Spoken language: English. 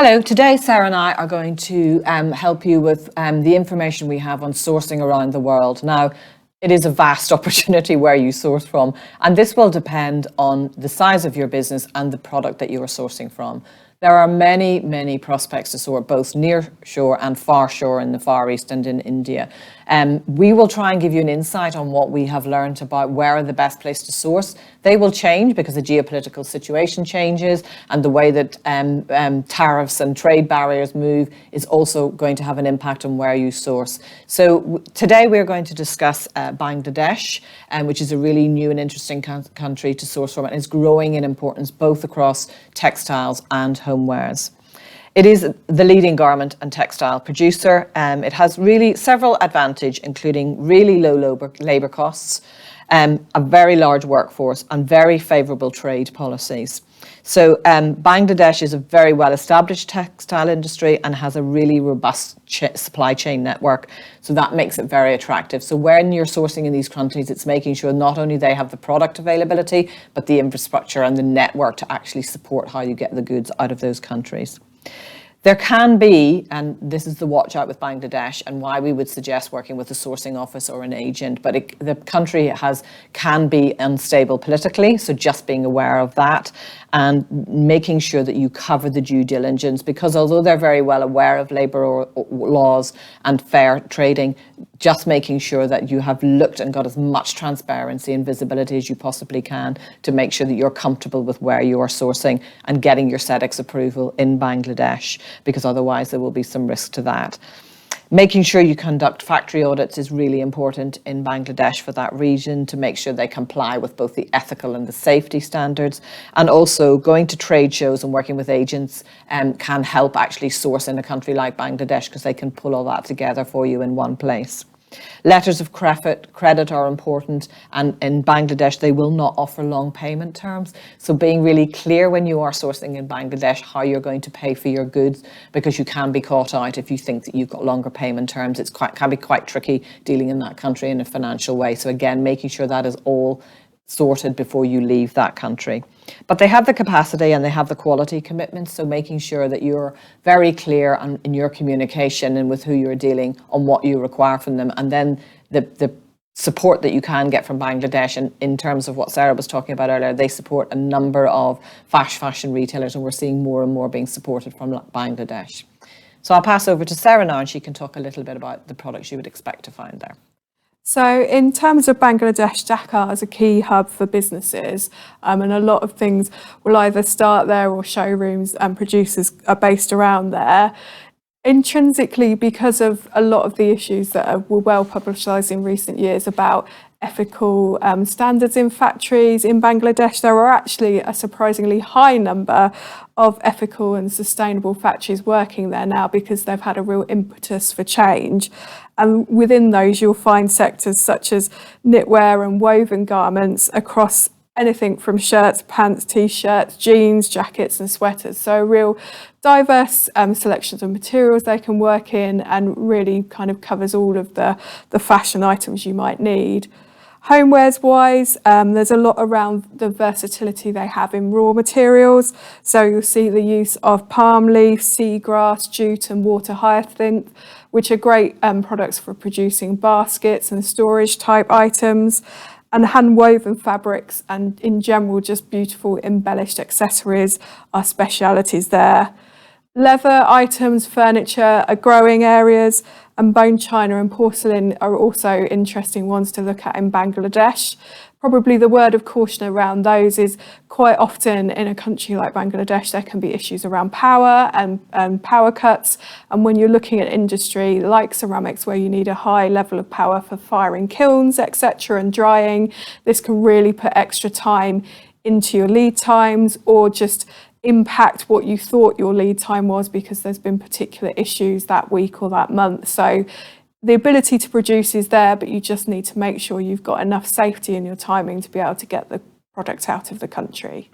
Hello, today Sarah and I are going to help you with the information we have on sourcing around the world. Now, it is a vast opportunity where you source from, and this will depend on the size of your business and the product that you are sourcing from. There are many, many prospects to source, both near shore and far shore in the Far East and in India. We will try and give you an insight on what we have learned about where are the best place to source. They will change because the geopolitical situation changes, and the way that tariffs and trade barriers move is also going to have an impact on where you source. So today we're going to discuss Bangladesh, which is a really new and interesting country to source from, and is growing in importance both across textiles and homewares. It is the leading garment and textile producer. It has really several advantages, including really low labour costs, a very large workforce, and very favourable trade policies. So Bangladesh is a very well-established textile industry and has a really robust supply chain network. So that makes it very attractive. So when you're sourcing in these countries, it's making sure not only they have the product availability, but the infrastructure and the network to actually support how you get the goods out of those countries. There can be, and this is the watch out with Bangladesh and why we would suggest working with a sourcing office or an agent, but the country can be unstable politically, so just being aware of that and making sure that you cover the due diligence, because although they're very well aware of labour laws and fair trading, just making sure that you have looked and got as much transparency and visibility as you possibly can to make sure that you're comfortable with where you are sourcing and getting your SEDEX approval in Bangladesh, because otherwise there will be some risk to that. Making sure you conduct factory audits is really important in Bangladesh for that region to make sure they comply with both the ethical and the safety standards. And also going to trade shows and working with agents can help actually source in a country like Bangladesh, because they can pull all that together for you in one place. Letters of credit are important, and in Bangladesh they will not offer long payment terms. So being really clear when you are sourcing in Bangladesh how you're going to pay for your goods, because you can be caught out if you think that you've got longer payment terms. It can be quite tricky dealing in that country in a financial way. So again, making sure that is all sorted before you leave that country. But they have the capacity and they have the quality commitments, so making sure that you're very clear in your communication and with who you're dealing on what you require from them, and then the support that you can get from Bangladesh. And in terms of what Sara was talking about earlier, they support a number of fashion retailers, and we're seeing more and more being supported from Bangladesh. So I'll pass over to Sara now, and she can talk a little bit about the products you would expect to find there. So in terms of Bangladesh, Dhaka is a key hub for businesses, and a lot of things will either start there or showrooms and producers are based around there. Intrinsically, because of a lot of the issues that were well publicised in recent years about ethical standards in factories in Bangladesh, there are actually a surprisingly high number of ethical and sustainable factories working there now, because they've had a real impetus for change. And within those, you'll find sectors such as knitwear and woven garments across anything from shirts, pants, t-shirts, jeans, jackets and sweaters. So a real diverse selections of materials they can work in, and really kind of covers all of the fashion items you might need. Homewares wise, there's a lot around the versatility they have in raw materials. So you'll see the use of palm leaf, seagrass, jute and water hyacinth, which are great products for producing baskets and storage type items. And hand-woven fabrics and in general just beautiful embellished accessories are specialities there. Leather items, furniture are growing areas, and bone china and porcelain are also interesting ones to look at in Bangladesh. Probably the word of caution around those is quite often in a country like Bangladesh there can be issues around power and power cuts, and when you're looking at industry like ceramics where you need a high level of power for firing kilns, etc. and drying, this can really put extra time into your lead times or just impact what you thought your lead time was because there's been particular issues that week or that month. So the ability to produce is there, but you just need to make sure you've got enough safety in your timing to be able to get the product out of the country.